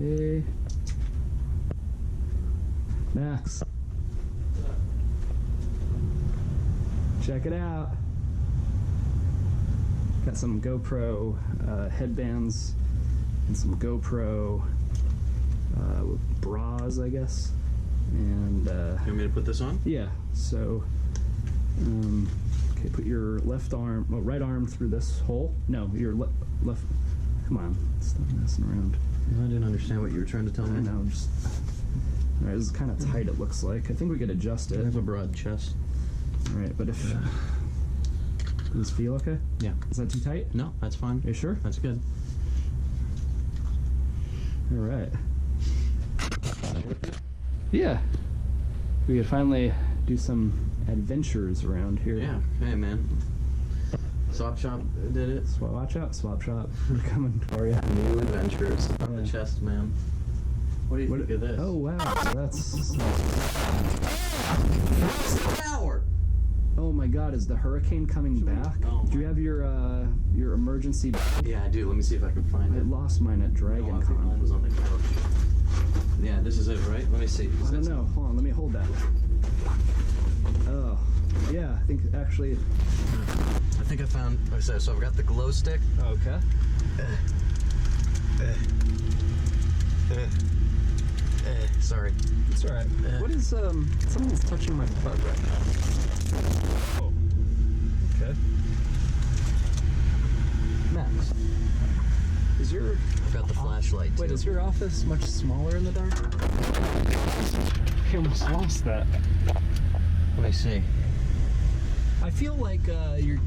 Hey. Max. Check it out. Got some GoPro headbands and some GoPro bras, I guess. And you want me to put this on? yeah, so okay, put your right arm through this hole. No, your left. Come on, stop messing around. I didn't understand what you were trying to tell me. No, just. All right, this is kind of tight. It looks like. I think we could adjust it. I have a broad chest. All right, but if does this feel okay? Yeah. Is that too tight? No, that's fine. Are you sure? That's good. All right. Yeah. We could finally do some adventures around here. Yeah. Hey, man. Swap Shop did it. Watch out, Swap Shop. We're coming for you. New adventures on the chest, man. What do you think of this? Oh, wow. That's... Power! Oh, my God. Is the hurricane coming back? Oh, do you have your emergency... Yeah, I do. Let me see if I can find I it. lost mine at Dragon Con. Mine was on the couch. Yeah, this is it, right? Let me see. I don't know. Hold on. Let me hold that. Oh. Yeah, I think actually... I think I found... So I've got the glow stick. Okay. Sorry. It's alright. What is, someone's touching my butt right now. Oh. Okay. Max. Is your... I've got the flashlight, too. Wait, is your office much smaller in the dark? I almost lost that. Let me see. I feel like, you're...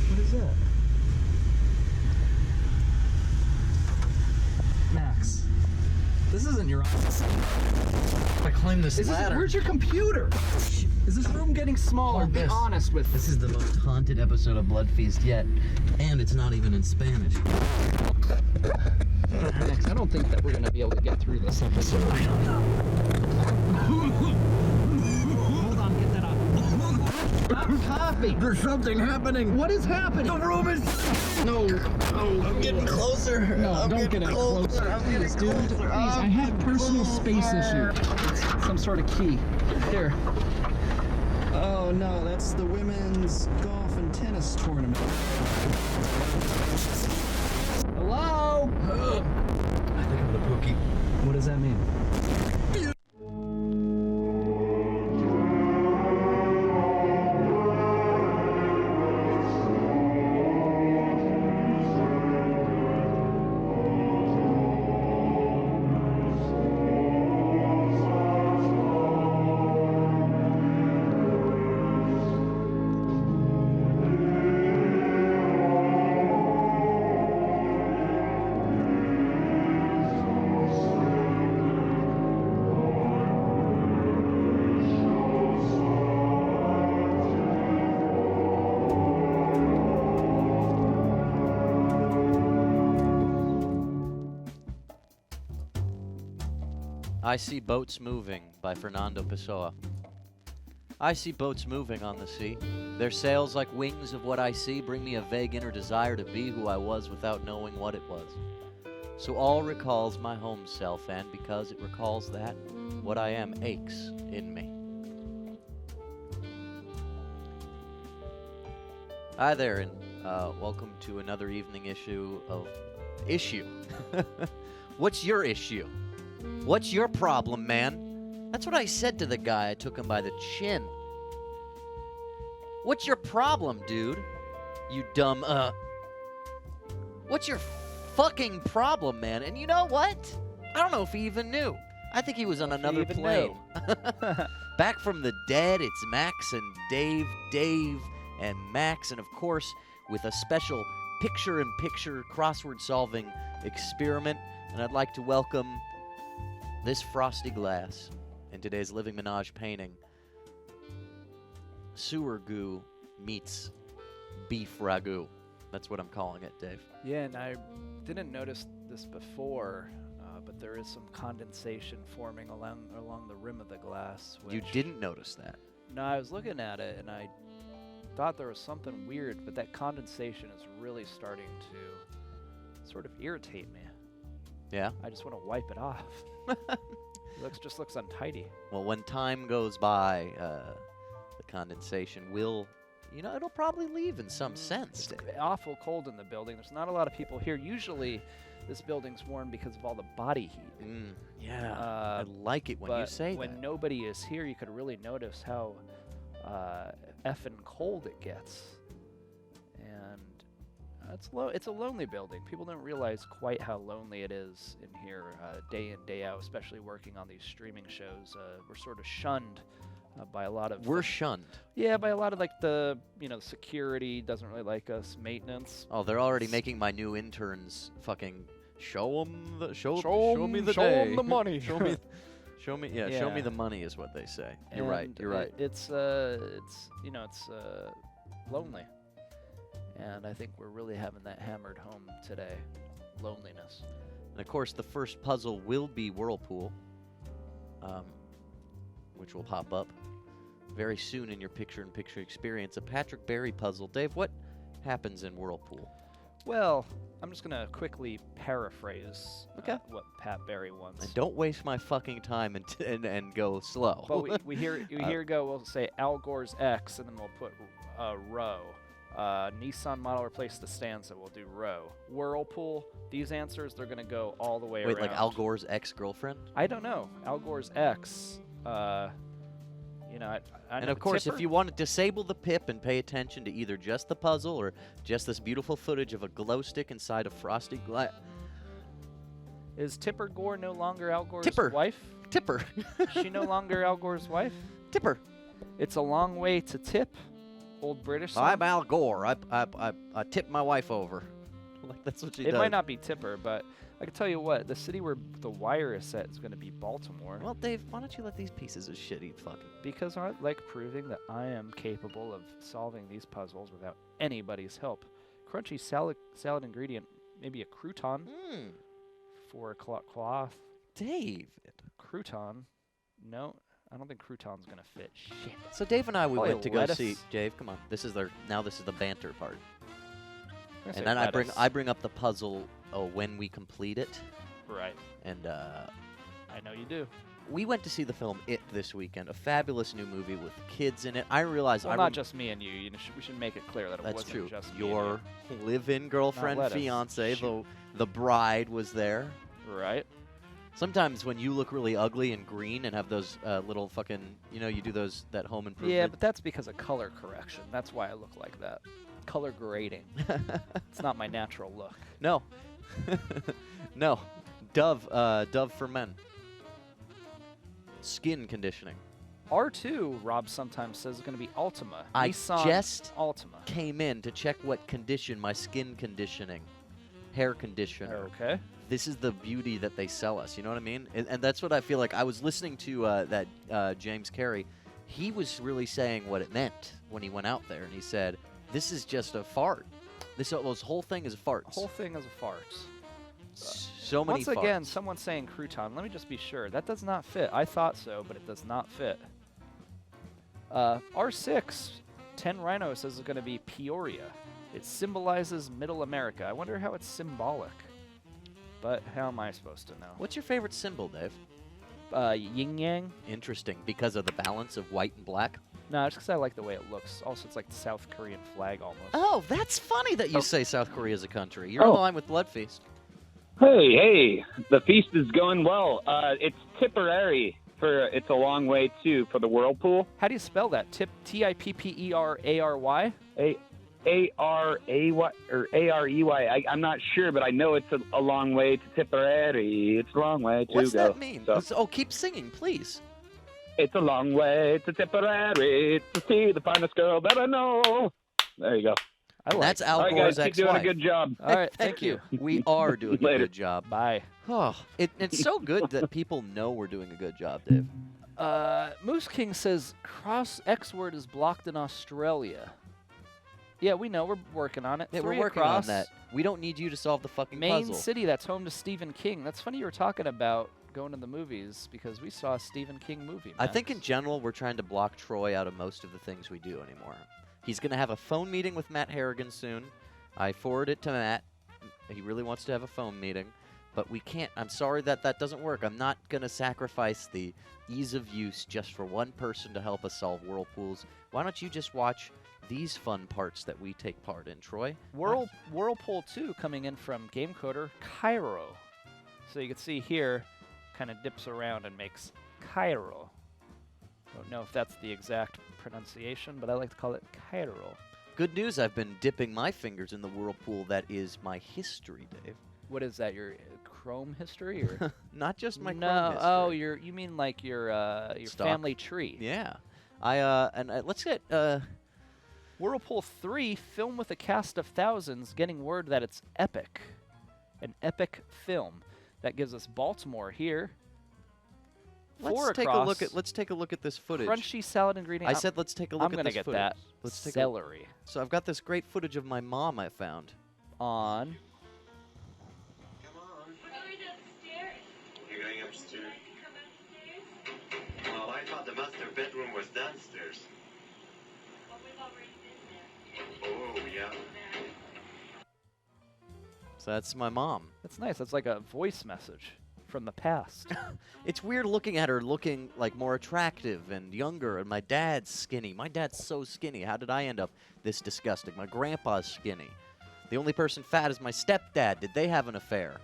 What is that? Max. This isn't your office. If I climb this ladder... Where's your computer? Is this room getting smaller? Be honest with me. This is the most haunted episode of Bloodfeast yet, and it's not even in Spanish. Max, I don't think that we're going to be able to get through this episode. I don't know. Hold on, get that off. Stop coughing. There's something happening. What is happening? The room is... No. I'm getting closer. No, don't get any closer. Please, dude. Please, I have personal space issues. Some sort of key. Here. Oh, no, that's the women's golf and tennis tournament. Hello? I think I'm the Pookie. What does that mean? I See Boats Moving by Fernando Pessoa. I see boats moving on the sea. Their sails like wings of what I see bring me a vague inner desire to be who I was without knowing what it was. So all recalls my home self, and because it recalls that, what I am aches in me. Hi there, and welcome to another evening issue of Issue. What's your issue? What's your problem, man? That's what I said to the guy. I took him by the chin. What's your problem, dude? You dumb, What's your fucking problem, man? And you know what? I don't know if he even knew. I think he was on another plane. Back from the dead, it's Max and Dave, Dave and Max, and of course, with a special picture-in-picture crossword-solving experiment. And I'd like to welcome this frosty glass in today's Living Menage painting. Sewer goo meets beef ragu. That's what I'm calling it, Dave. Yeah, and I didn't notice this before, but there is some condensation forming along the rim of the glass. You didn't notice that? No, I was looking at it, and I thought there was something weird, but that condensation is really starting to sort of irritate me. Yeah? I just want to wipe it off. Just looks untidy. Well, when time goes by, the condensation will, it'll probably leave in some sense. It's awful cold in the building. There's not a lot of people here. Usually, this building's warm because of all the body heat. Yeah, I like it when you say when that. nobody is here, you could really notice how effing cold it gets. And it's a lonely building. People don't realize quite how lonely it is in here day in, day out, especially working on these streaming shows. We're sort of shunned by a lot of... We're shunned. Yeah, by a lot of the security doesn't really like us, maintenance. Oh, they're already making my new interns fucking show me the Show day. 'em the money. show me the money is what they say. You're right. It's lonely. And I think we're really having that hammered home today. Loneliness. And of course, the first puzzle will be Whirlpool, which will pop up very soon in your picture-in-picture experience. A Patrick Berry puzzle. Dave, what happens in Whirlpool? Well, I'm just going to quickly paraphrase Okay. what Pat Berry wants. And don't waste my fucking time and go slow. But we we'll say Al Gore's X, and then we'll put row. Nissan model replace the stanza, we'll do row. Whirlpool, these answers, they're going to go all the way around. Wait, like Al Gore's ex-girlfriend? I don't know. Al Gore's X, And of course, if you want to disable the pip and pay attention to either just the puzzle or just this beautiful footage of a glow stick inside a frosty glass. Is Tipper Gore no longer Al Gore's Tipper. wife? Tipper. Is she no longer Al Gore's wife? Tipper. It's a long way to tip. Old British song. I'm Al Gore. I tipped my wife over. Like, that's what she does. It might not be Tipper, but I can tell you what, the city where The Wire is set is going to be Baltimore. Well, Dave, why don't you let these pieces of shit eat fucking... Because I like proving that I am capable of solving these puzzles without anybody's help. Crunchy salad ingredient, maybe a crouton for a cloth. David. Crouton? No, I don't think crouton's going to fit. Shit. So Dave and I, we Probably went to go lettuce. see... Dave, come on. This is the banter part. I'm gonna And say then lettuce. I bring up the puzzle when we complete it. Right. And I know you do. we went to see the film It this weekend, a fabulous new movie with kids in it. I realized Well, not just me and you. We should make it clear that it that's wasn't true. just me Your live-in girlfriend, lettuce. fiance, Shoot. the bride was there. and you. Right. Sometimes when you look really ugly and green and have those little fucking, you do that home improvement. Yeah, but that's because of color correction. That's why I look like that. Color grading. It's not my natural look. No. No. Dove for men. Skin conditioning. R2, Rob sometimes says, is going to be Altima. I Nissan just Altima. came in to check what condition my skin conditioning, hair conditioner. Okay. This is the beauty that they sell us. You know what I mean? And that's what I feel like. I was listening to that James Carey. He was really saying what it meant when he went out there, and he said, "This is just a fart. This whole thing is farts. The whole thing is a fart. So many Once farts." again, someone's saying crouton. Let me just be sure. That does not fit. I thought so, but it does not fit. R6, 10 Rhino says it's going to be Peoria. It symbolizes Middle America. I wonder how it's symbolic. But how am I supposed to know? What's your favorite symbol, Dave? Yin Yang? Interesting, because of the balance of white and black. No, just because I like the way it looks. Also, it's like the South Korean flag almost. Oh, that's funny that you say South Korea is a country. You're in line with Bloodfeast. Hey, the feast is going well. It's Tipperary it's a long way too for the Whirlpool. How do you spell that? Tipperary? A-R-A-Y or A-R-E-Y. I'm not sure, but I know it's a long way to Tipperary. It's a long way to What's go. that mean? So, Keep singing, please. it's a long way to Tipperary to see the finest girl that I know. There you go. That's Al All right, Gore's guys, keep doing a ex-wife. good job. All right, thank you. We are doing a Later. good job. Bye. Oh, it's so good that people know we're doing a good job, Dave. Moose King says cross X word is blocked in Australia. Yeah, we know. We're working on it. Yeah, we're 3 working across. on that. We don't need you to solve the fucking Main puzzle. city that's home to Stephen King. That's funny you were talking about going to the movies because we saw a Stephen King movie. I think in general we're trying to block Troy out of most of the things we do anymore. He's going to have a phone meeting with Matt Harrigan soon. I forwarded it to Matt. He really wants to have a phone meeting. But we can't. I'm sorry that that doesn't work. I'm not going to sacrifice the ease of use just for one person to help us solve whirlpools. Why don't you just watch these fun parts that we take part in, Troy? Whirlpool 2 coming in from Game Coder Cairo. So you can see here, kind of dips around and makes Cairo. Don't know if that's the exact pronunciation, but I like to call it Cairo. Good news, I've been dipping my fingers in the whirlpool that is my history, Dave. What is that? Your Chrome history, or Not just my no? Chrome history. Oh, you mean like your Stock. family tree? Yeah. Let's get Whirlpool 3, film with a cast of thousands, getting word that it's epic. An epic film. That gives us Baltimore here. let's take a look at this footage. Crunchy salad ingredient. I said let's take a look I'm at gonna this get footage. that. Let's take Celery. So I've got this great footage of my mom I found. On. Come on. We're going upstairs. You're going upstairs? Come upstairs? Well, I thought the master bedroom was downstairs. Well, we've already been there. Oh, yeah. So that's my mom. That's nice. That's like a voice message from the past. It's weird looking at her looking like more attractive and younger, and my dad's skinny. My dad's so skinny. How did I end up this disgusting? My grandpa's skinny. The only person fat is my stepdad. Did they have an affair?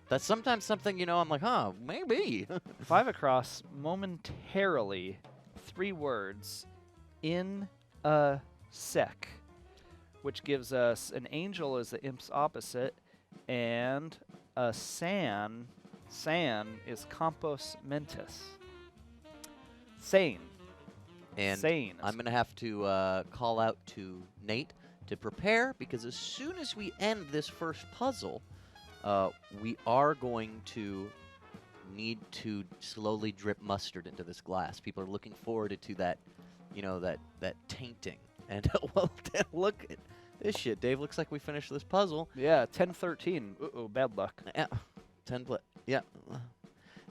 That's sometimes something, I'm like, huh, maybe. 5 across, momentarily, 3 words, in a sec, which gives us an angel as the imp's opposite, and a san is compos mentis. Sane. And Sane. I'm going to have to call out to Nate to prepare, because as soon as we end this first puzzle, we are going to need to slowly drip mustard into this glass. People are looking forward to that, that tainting. And well, look at this shit, Dave. Looks like we finished this puzzle. Yeah, 10-13. Uh-oh, bad luck. Yeah, 10 yeah.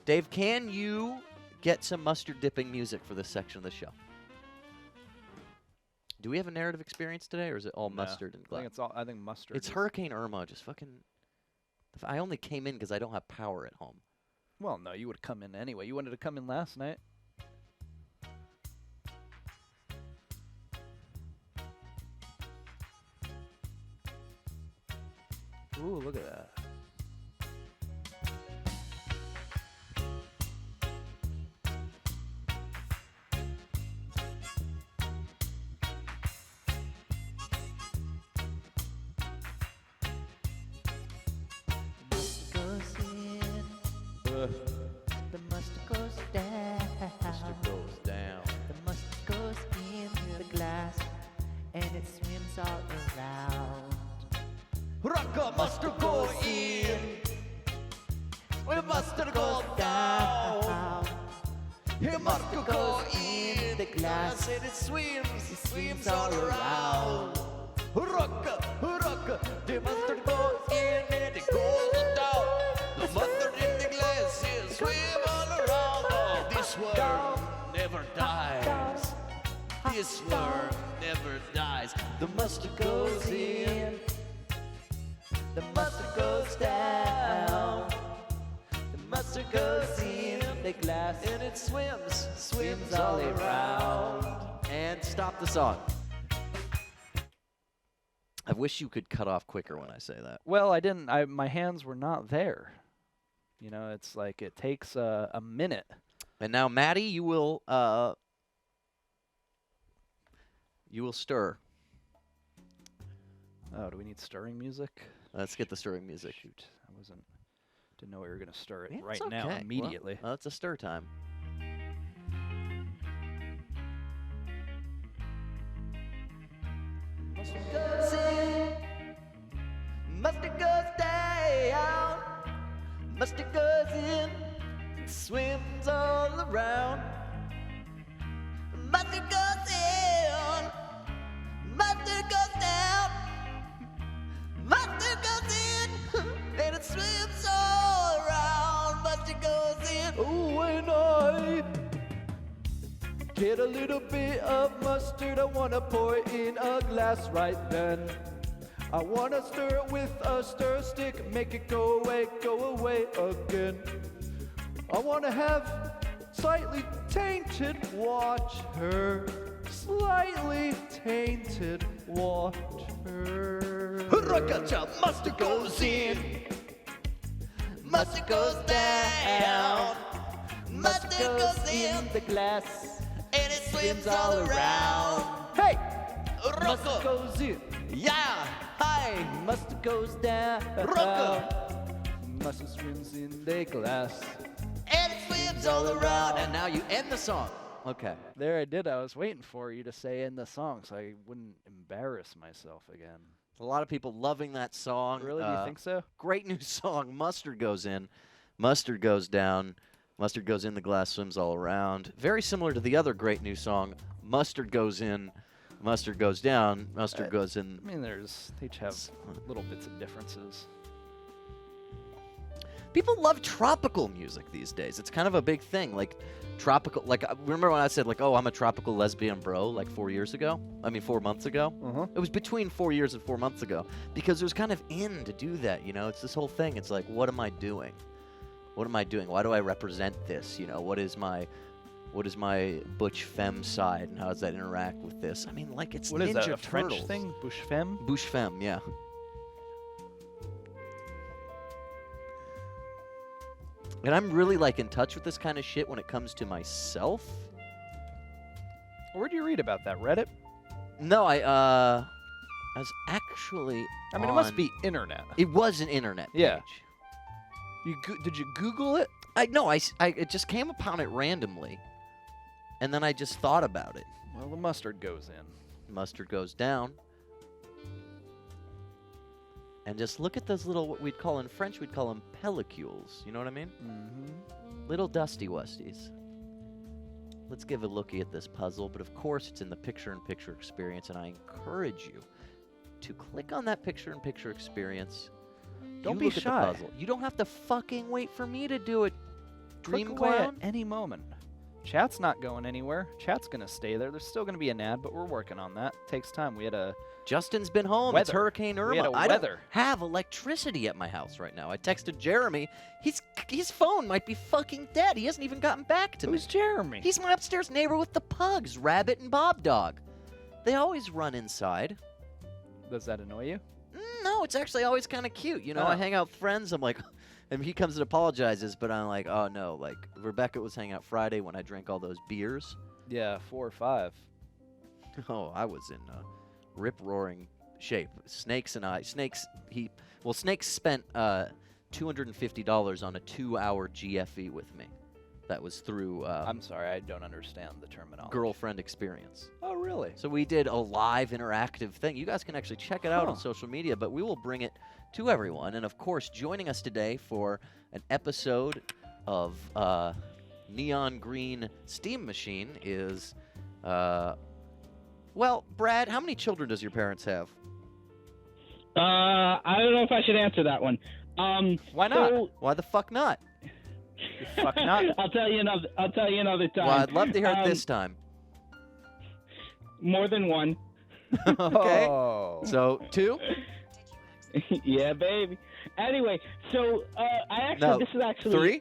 Dave, can you get some mustard dipping music for this section of the show? Do we have a narrative experience today, or is it all mustard and glass? I think mustard. It's Hurricane Irma. Just fucking. I only came in because I don't have power at home. Well, no, you would have come in anyway. You wanted to come in last night. Ooh, look at that. The mustard goes down. Mustard goes down. The mustard goes into the glass, and it swims all around. Rocka mustard go in. We mustard go down. He must go in the glass, and it swims all around. Rocka, the mustard go in and it goes down. The mustard in the glass is swim all around. Oh, this worm never dies. This worm never dies. The mustard goes in. The mustard goes down. The mustard goes in the glass, And it swims all around. And stop the song. I wish you could cut off quicker when I say that. Well, I didn't. My hands were not there. It's like it takes a minute. And now, Maddie, you will stir. Oh, do we need stirring music? Let's get the stirring music. Shoot, didn't know we were gonna stir it Yeah, right it's now okay. immediately. Well, it's a stir time. Mustard goes in, mustard goes down, mustard goes in, Swims all around. mustard goes in, mustard goes down, mustard goes in, and it swims all around, mustard goes in. Oh, when I get a little bit of mustard, I wanna pour it in a glass right then. I wanna stir it with a stir stick, make it go away again. I wanna have slightly tainted water, slightly tainted water. Mustard goes in, mustard goes down, mustard goes in, the glass, and it swims all around. Hey! Rocco, Mustard goes in, yeah, hi, mustard goes down. Rocco, Mustard swims in the glass. and it swims all around. And now you end the song. Okay. There I did. I was waiting for you to say in the song so I wouldn't embarrass myself again. A lot of people loving that song. Really? Do you think so? Great new song. Mustard goes in, mustard goes down, mustard goes in, the glass swims all around. Very similar to the other great new song, Mustard goes in, mustard goes down, mustard goes in. I mean, they each have little bits of differences. People love tropical music these days. It's kind of a big thing. Like tropical, like remember when I said like, oh, I'm a tropical lesbian bro, like 4 years ago? I mean, 4 months ago? It was between 4 years and 4 months ago because it was kind of in to do that, you know? It's this whole thing. It's like, what am I doing? What am I doing? Why do I represent this? You know, what is my butch femme side and how does that interact with this? I mean, like it's What Ninja is that, a Turtles. French thing? Bouche femme? Bouche femme, yeah. And I'm really like in touch with this kind of shit when it comes to myself. Where'd you read about that? Reddit? No, I was actually I mean, it must be internet. It was an internet page. Yeah. Did you Google it? It just came upon it randomly. And then I just thought about it. Well, the mustard goes in. Mustard goes down. And just look at those little, what we'd call in French, we'd call them pellicules. You know what I mean? Mm-hmm. Little dusty wusties. Let's give a looky at this puzzle. But of course, it's in the picture-in-picture experience. And I encourage you to click on that picture-in-picture experience. Don't You be look at the shy. puzzle. You don't have to fucking wait for me to do it. Click Dream away at Clown. any moment. Chat's not going anywhere. Chat's going to stay there. There's still going to be an ad, but we're working on that. Takes time. We had a... Justin's been home. It's Weather. Hurricane Irma. We had a I don't weather. have electricity at my house right now. I texted Jeremy. His phone might be fucking dead. He hasn't even gotten back to me. Who's Jeremy? He's my upstairs neighbor with the pugs, Rabbit and Bob Dog. They always run inside. Does that annoy you? No, it's actually always kind of cute. You know, Oh. I hang out with friends. I'm like, and he comes and apologizes, but I'm like, oh no. Like Rebecca was hanging out Friday when I drank all those beers. Yeah, 4 or 5. Oh, I was in rip-roaring shape. Snakes spent $250 on a 2-hour GFE with me. That was through I'm sorry, I don't understand the terminology. Girlfriend Experience. Oh, really? So we did a live interactive thing. You guys can actually check it out on social media, but we will bring it to everyone. And of course, joining us today for an episode of Neon Green Steam Machine is, well, Brad, how many children does your parents have? I don't know if I should answer that one. Why not? So, Why the fuck not? You fuck not. I'll tell you another time. Well, I'd love to hear it this time. More than one. Okay. Oh. So, 2? Yeah, baby. Anyway, so this is actually 3?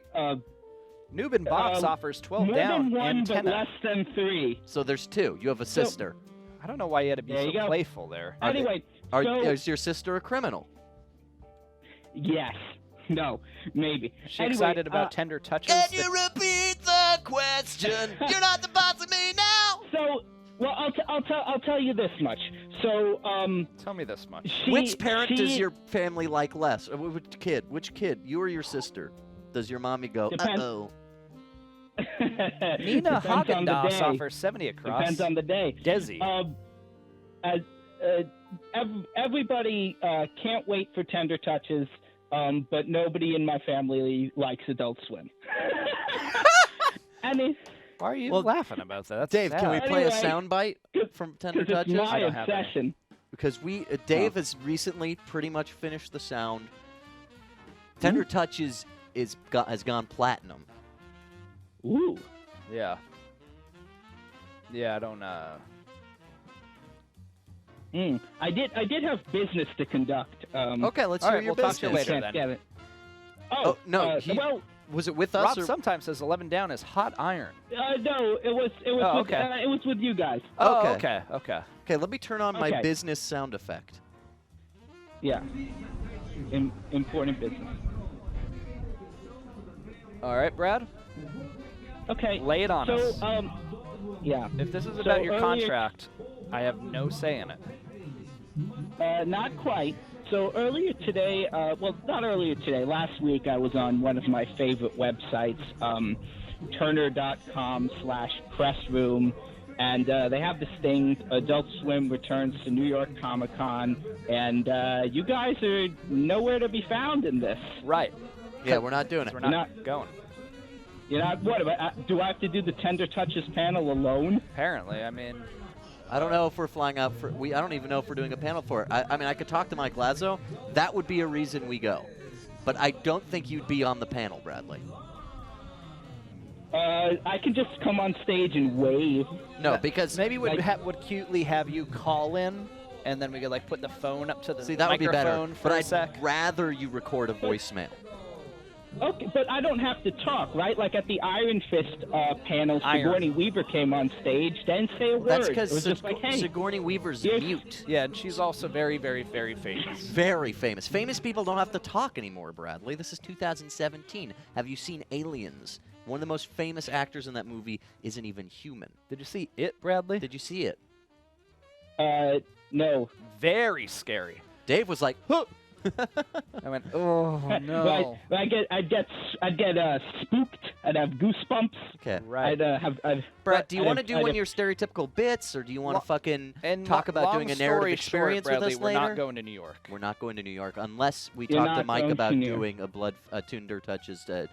Noob Box offers 12 more down than one, but antenna. less than 3. So there's 2. You have a sister. I don't know why you had to be There so you go. playful there. Anyway, Is your sister a criminal? yes, no, maybe. She Anyway, excited about tender touches? Can you repeat the question? You're not the boss of me now. So, well, I'll tell you this much. So, Tell me this much. Which parent does your family like less? Which kid? Which kid? You or your sister? Does your mommy go, Depends. uh-oh? Nina Depends on the Haagen-Dazs day. offers 70 across. Depends on the day. Desi. Everybody can't wait for tender touches, but nobody in my family likes Adult Swim. And Why are you Well, laughing about that? That's Dave, sad. can we play a Anyway, sound bite from Tender it's Touches? my I don't have any. obsession. Because Dave has recently pretty much finished the sound. Tender Touches has gone platinum. Ooh. Yeah. Yeah, I don't, I did have business to conduct. Okay, let's all hear right, your we'll talk to business. you later Can't then. get it. Oh, no, well, Was it with us? Rob or? sometimes says 11 down is hot iron. no, it was Oh, with, okay. it was with you guys. Oh, Okay. okay. Okay, let me turn on my Okay. business sound effect. Yeah. Important business. All right, Brad. Okay. Lay it on us. So, yeah. If this is So about your earlier- contract, I have no say in it. Not quite. So earlier today, well, not earlier today, last week I was on one of my favorite websites, turner.com/pressroom, and they have this thing, Adult Swim returns to New York Comic Con, and you guys are nowhere to be found in this. Right. Yeah, we're not doing it. We're not going. You know, what, do I have to do the Tender Touches panel alone? Apparently, I mean, I don't know if we're flying out for. I don't even know if we're doing a panel for it. I mean, I could talk to Mike Lazo. That would be a reason we go. But I don't think you'd be on the panel, Bradley. I can just come on stage and wave. No, because maybe would Like- would cutely have you call in, and then we could like put the phone up to the see that would be better. microphone for But a I'd sec. rather you record a voicemail. Okay, but I don't have to talk, right? Like at the Iron Fist panel, Iron. Sigourney Weaver came on stage, didn't say a word. That's It because was just like, hey, Sigourney Weaver's here's- mute. Yeah, and she's also very, very, very famous. Very famous. Famous people don't have to talk anymore, Bradley. This is 2017. Have you seen Aliens? One of the most famous actors in that movie isn't even human. Did you see it, Bradley? Did you see it? no. Very scary. Dave was like, huh. I went, oh no. I'd get spooked. I'd have goosebumps. Okay. Right. Brad, do you I'd want to have- do I'd one of have- your stereotypical bits, or do you want to fucking And talk about doing a long narrative story experience short, with us Bradley, later? We're not going to New York. We're not going to New York unless we You're talk to not Mike going about to New York. doing a Tinder Touches twin.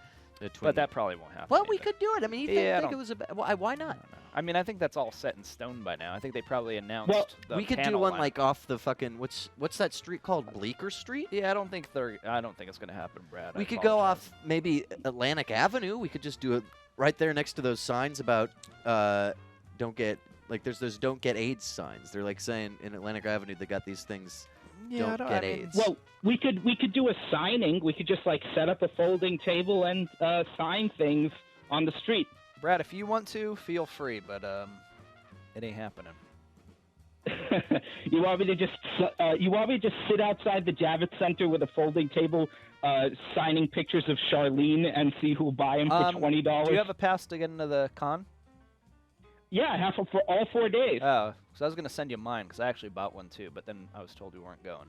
But that probably won't happen. Well, we either. could do it. I mean, you Yeah, I think it don't- was a why not? I mean, I think that's all set in stone by now. I think they probably announced Well, the We could do panel one lineup. like off the fucking what's that street called? Bleecker Street? Yeah, I don't think it's going to happen, Brad. We I could go apologize. off maybe Atlantic Avenue. We could just do it right there next to those signs about don't get like there's those don't get AIDS signs. They're like saying in Atlantic Avenue they got these things Yeah, don't I get mean, AIDS. Well, we could do a signing. We could just like set up a folding table and sign things on the street. Brad, if you want to, feel free, but it ain't happening. You want me to just sit outside the Javits Center with a folding table, signing pictures of Charlene and see who'll buy them for $20? Do you have a pass to get into the con? Yeah, I have for all 4 days. Oh, because I was going to send you mine, because I actually bought one too, but then I was told we weren't going.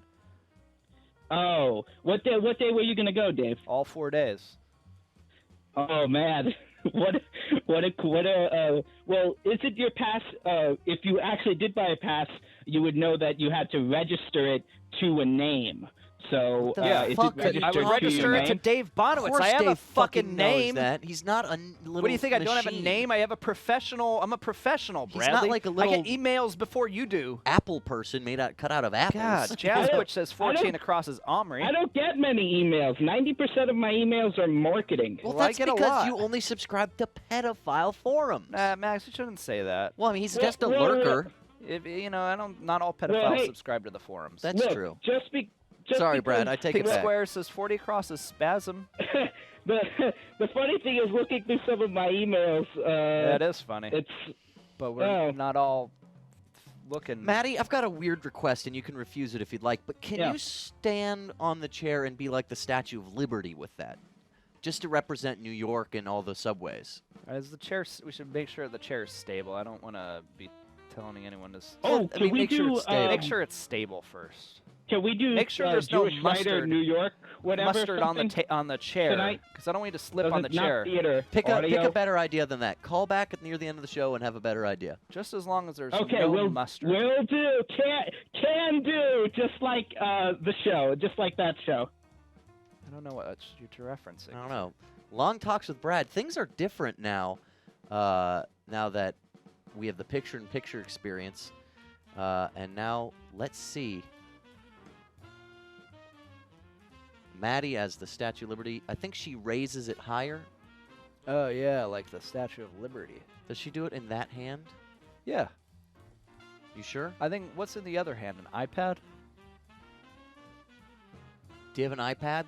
Oh, what day were you gonna go, Dave? All 4 days. Oh man, well, is it your pass? If you actually did buy a pass, you would know that you had to register it to a name. So What the Yeah, is fuck it are you I registered would talking to your register it to name? Dave Of Bonowitz. course I have Dave a fucking knows name. that. He's not a little What do you think? I don't have a machine. name. I have a professional. I'm a professional, He's Bradley. not like a I little- get emails before you do. Apple person cut out of apples. God, Jazzwitch says I 14 don't- across is Omri. I don't get many emails. 90% of my emails are marketing. Well, Well, I that's get a because lot. you only subscribe to pedophile forums. Max, you shouldn't say that. Well, I mean, he's Well, just a well, lurker. Not all pedophiles hey. subscribe to the forums. That's Look, true. Just Sorry, because Brad, I take Pink it back. Square says 40 across is spasm. the funny thing is, looking through some of my emails, That is funny. it's But we're Oh. not all looking. Maddie, I've got a weird request, and you can refuse it if you'd like, but can Yeah. you stand on the chair and be like the Statue of Liberty with that? Just to represent New York and all the subways. As the chair, we should make sure the chair is stable. I don't want to be telling anyone to. Oh, I can mean, we make sure do? it's stable. Make sure it's stable first. Can we do? Make sure there's no Jewish Writer, mustard. New York, whatever. Mustard on the something? on the chair, Tonight? because I don't want you to slip Does on the it not chair. Theater, Pick audio? a better idea than that. Call back at near the end of the show and have a better idea. Just as long as there's Okay, no we'll mustard. Will do. Can do. Just like the show. Just like that show. I don't know what you're referencing. I don't know. Long talks with Brad. Things are different now. Now that we have the picture-in-picture experience, and now let's see. Maddie as the Statue of Liberty. I think she raises it higher. Oh yeah, like the Statue of Liberty. Does she do it in that hand? Yeah. You sure? I think, what's in the other hand? An iPad? Do you have an iPad?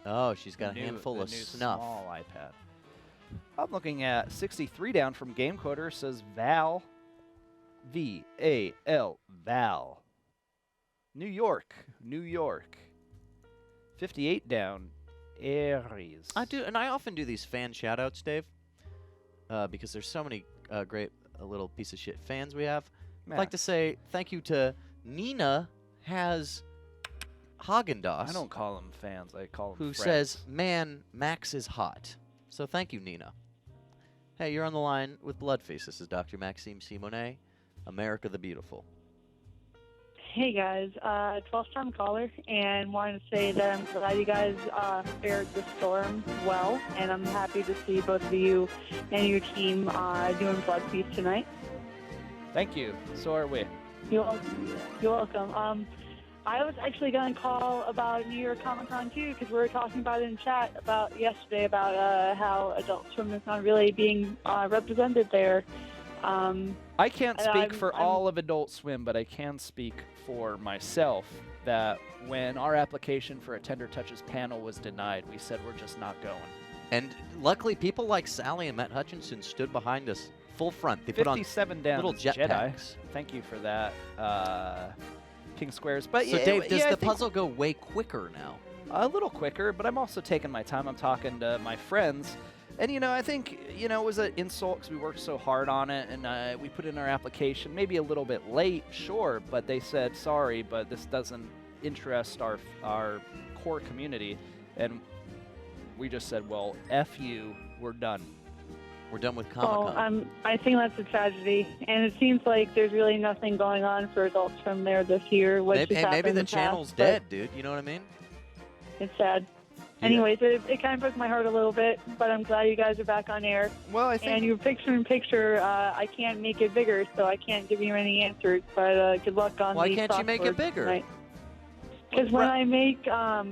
Oh, she's got a handful of new snuff. Small iPad. I'm looking at 63 down from Game Coder. Says Val. V-A-L. Val. New York. New York. 58 down. Aries. I do, and I often do these fan shoutouts, Dave, because there's so many great little piece of shit fans we have. I'd like to say thank you to Nina has Haagen-Dazs. I don't call them fans. I call them who friends. says, "Man, Max is hot." So thank you, Nina. Hey, you're on the line with Bloodfeast. This is Dr. Maxime Simonet, America the Beautiful. Hey guys, 12th-time caller, and wanted to say that I'm glad you guys fared the storm well, and I'm happy to see both of you and your team doing Bloodfeast tonight. Thank you. So are we. You're welcome. I was actually going to call about New York Comic Con too, because we were talking about it in chat yesterday about how Adult Swim is not really being represented there. I can't speak for all of Adult Swim, but I can speak for myself that when our application for a Tender Touches panel was denied, we said we're just not going. And luckily, people like Sally and Matt Hutchinson stood behind us full front. They put on 57 down little jetpacks. Thank you for that, King Squares. But so, yeah, Dave, does yeah, the puzzle go way quicker now? A little quicker, but I'm also taking my time. I'm talking to my friends. And, I think, it was an insult because we worked so hard on it, and we put in our application maybe a little bit late, sure, but they said, sorry, but this doesn't interest our core community. And we just said, well, F you, we're done. We're done with Comic-Con. Well, I think that's a tragedy, and it seems like there's really nothing going on for Adult Swim there this year. Maybe the channel's dead, dude. You know what I mean? It's sad. Yeah. Anyways, it kind of broke my heart a little bit, but I'm glad you guys are back on air. Well, I think... And your picture-in-picture, I can't make it bigger, so I can't give you any answers, but good luck on Why the can't you make it bigger? Because when I make, I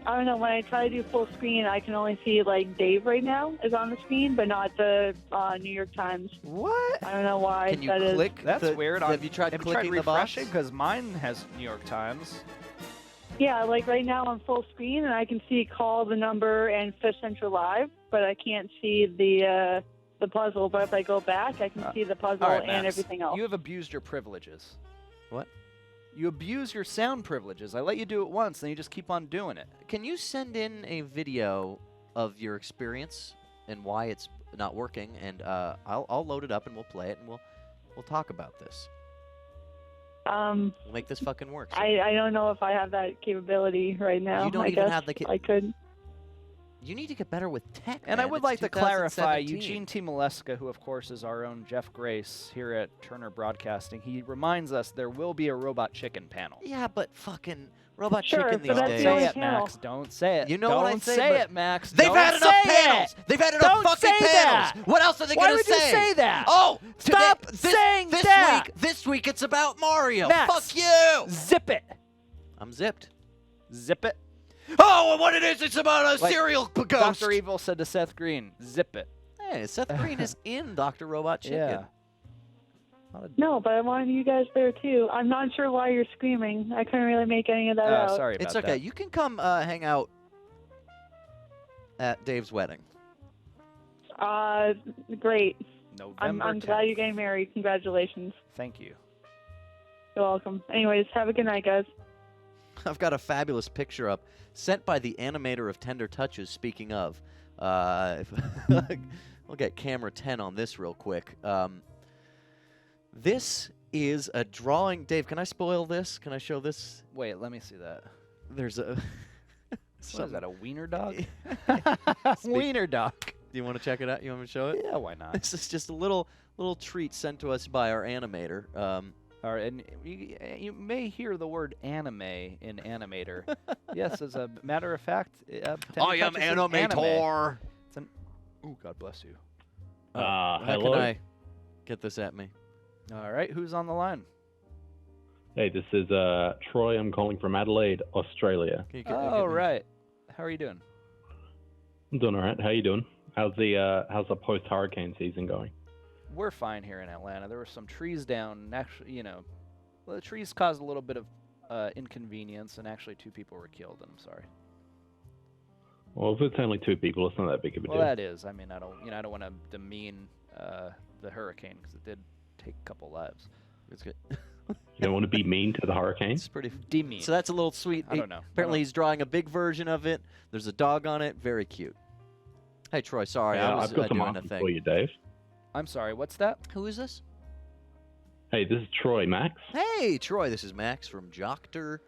don't know, when I try to do full screen, I can only see, Dave right now is on the screen, but not the New York Times. What? I don't know why Can you that click? is. That's weird. Have you tried clicking the box? Refreshing? Because mine has New York Times. Yeah, right now I'm full screen, and I can see call the number and Fish Central Live, but I can't see the puzzle. But if I go back, I can see the puzzle right, and Max, everything else. You have abused your privileges. What? You abuse your sound privileges. I let you do it once, and you just keep on doing it. Can you send in a video of your experience and why it's not working? And I'll load it up, and we'll play it, and we'll talk about this. We'll make this fucking work. So I don't know if I have that capability right now. You don't I even guess have the I could. You need to get better with tech, And man. I would It's like to clarify, 2017. Eugene T. Maleska, who of course is our own Jeff Grace here at Turner Broadcasting, he reminds us there will be a Robot Chicken panel. Yeah, but fucking Robot Sure, Chicken but these that's days. the only Say it, panel. Max. Don't say it. You know don't what I say, say but it, Max. They've Don't had enough say panels. It. They've had enough Don't fucking say panels. that. What else are they Why gonna would say? you say that? Oh, Stop this, saying this that. week. This week it's about Mario. Max, Fuck you. Zip it. I'm zipped. Zip it. Oh, and what it is? It's about a Like cereal ghost. Dr. Evil said to Seth Green, zip it. Hey, Seth Green is in Dr. Robot Chicken. Yeah. No, but I wanted you guys there too. I'm not sure why you're screaming. I couldn't really make any of that out. Sorry about It's okay. that. You can come hang out at Dave's wedding. Great. November I'm 10th. glad you're getting married. Congratulations. Thank you. You're welcome. Anyways, have a good night, guys. I've got a fabulous picture up sent by the animator of Tender Touches. Speaking of, we'll get camera 10 on this real quick. This is a drawing. Dave, can I spoil this? Can I show this? Wait, let me see that. There's a. What is that, a wiener dog? Speak- Wiener dog. Do you want to check it out? You want me to show it? Yeah, why not? This is just a little treat sent to us by our animator. All right, and you may hear the word anime in animator. Yes, as a matter of fact, I am animator. It's an. Oh, God bless you. How hello? can I get this at me? All right, who's on the line? Hey, this is Troy. I'm calling from Adelaide, Australia. Can you get Right. How are you doing? I'm doing all right. How you doing? How's the post-hurricane season going? we're fine here in Atlanta. There were some trees down. And actually, well, the trees caused a little bit of inconvenience, and actually 2 people were killed. And I'm sorry. Well, if it's only 2 people, it's not that big of a Well, deal. that is. I mean, I don't want to demean the hurricane because it did take a couple lives. It's good. You don't want to be mean to the hurricane? It's pretty demean. So that's a little sweet. I don't know. Apparently, he's drawing a big version of it. There's a dog on it. Very cute. Hey, Troy. Sorry, I was I've got some doing a answers thing. for you, Dave. I'm sorry. What's that? Who is this? Hey, this is Troy, Max. Hey, Troy. This is Max from Jockter.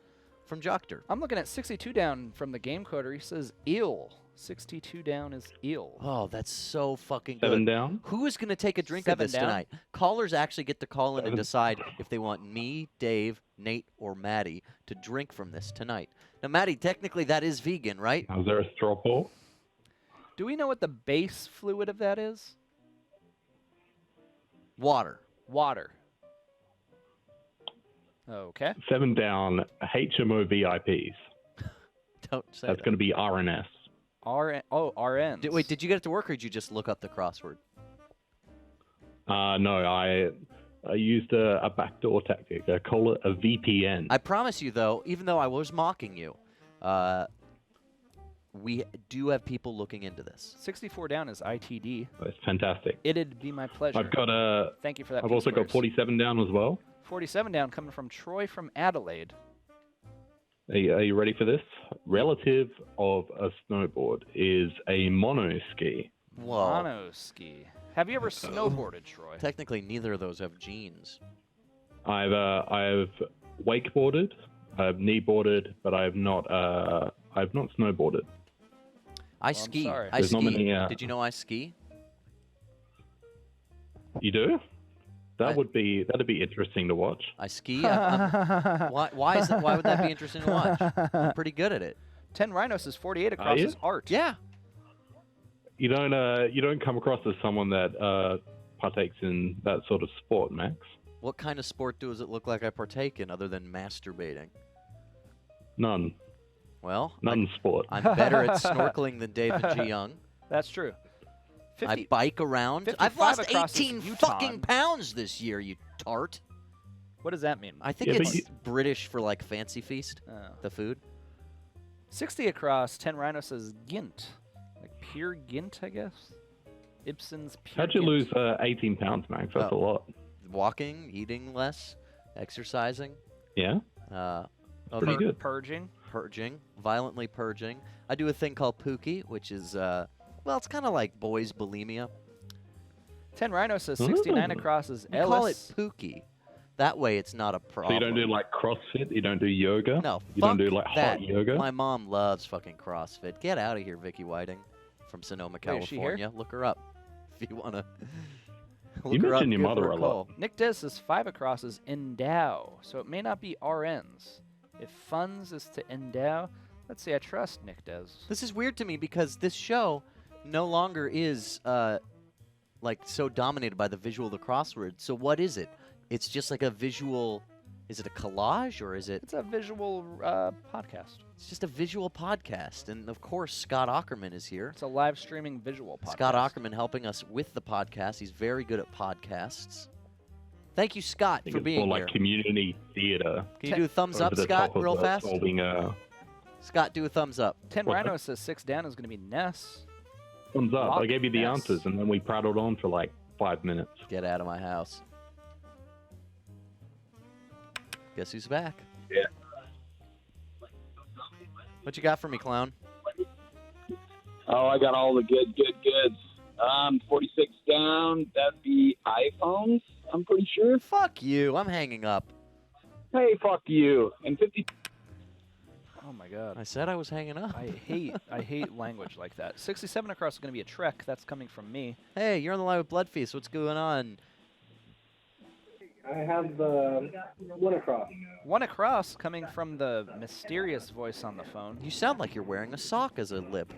I'm looking at 62 down from the game coder. He says ill. 62 down is ill. Oh, that's so fucking good. 7 down. Who is going to take a drink of 7 this down? tonight? Callers actually get to call in and 7. decide if they want me, Dave, Nate, or Maddie to drink from this tonight. Now, Maddie, technically that is vegan, right? Is there a straw poll? Do we know what the base fluid of that is? Water. Water. Okay. 7 down. HMO VIPs. Don't say That's that. going to be RNS. RNs. Wait, did you get it to work or did you just look up the crossword? No, I used a backdoor tactic. I call it a VPN. I promise you, though, even though I was mocking you, we do have people looking into this. 64 down is ITD. That's fantastic. It'd be my pleasure. I've got a. Thank you for that. I've also got 47 down as well. 47 down coming from Troy from Adelaide. Are you ready for this? Relative of a snowboard is a monoski. Whoa. Monoski. Have you ever snowboarded, Troy? Technically, neither of those have jeans. I've wakeboarded, I've kneeboarded, but I've not snowboarded. I ski. sorry. I There's not ski. many, Did you know I ski? You do? That'd be interesting to watch. I ski. Why is that? Why would that be interesting to watch? I'm pretty good at it. 10 Rhinos is 48 across you? is art. Yeah. You don't come across as someone that partakes in that sort of sport, Max. What kind of sport does it look like I partake in other than masturbating? None. Well, None sport. I'm better at snorkeling than David G. Young. That's true. I bike around. 55 I've lost across is 18 Yukon. fucking pounds this year, you tart. What does that mean? I think Yeah, but it's British for like fancy feast, Oh. the food. 60 across, 10 Rhino says Gint. Like pure Gint, I guess? Ibsen's pure How'd you Gint. lose 18 pounds, Max? That's a lot. Walking, eating less, exercising. Yeah? Pretty good. Purging. Violently purging. I do a thing called Pookie, which is, well, it's kind of like boys' bulimia. 10 Rhino says 69 Ooh. across is We Ellis. call it Pookie. That way it's not a problem. So you don't do like CrossFit? You don't do yoga? No, You don't fuck do like that. hot yoga? My mom loves fucking CrossFit. Get out of here, Vicky Whiting from Sonoma, Wait, is she here? California. Look her up if you want to. You mention your mother a lot. Nick Des says 5 across is endow, so it may not be RNs. If funds is to endow, let's see, I trust Nick Des. This is weird to me because this show no longer is like so dominated by the visual of the crossword. So what is it? It's just like a visual. Is it a collage or is it? It's a visual podcast. It's just a visual podcast, and of course Scott Ackerman is here. It's a live streaming visual podcast. Scott Ackerman helping us with the podcast. He's very good at podcasts. Thank you, Scott, I think for it's being more here. like community theater. Can you do a thumbs over up, the Scott, top of real the fast? Solving, Scott, do a thumbs up. 10 What? Rhino says 6 down is going to be Ness. thumbs up. I gave you the Yes. answers, and then we prattled on for like 5 minutes. Get out of my house. Guess who's back? Yeah. What you got for me, clown? Oh, I got all the goods. 46 down. That'd be iPhones, I'm pretty sure. Fuck you. I'm hanging up. Hey, fuck you. And 50. Oh my god. I said I was hanging up. I hate language like that. 67 across is going to be a trek. That's coming from me. Hey, you're on the line with Bloodfeast. What's going on? I have one across. One across coming from the mysterious voice on the phone. You sound like you're wearing a sock as a lip.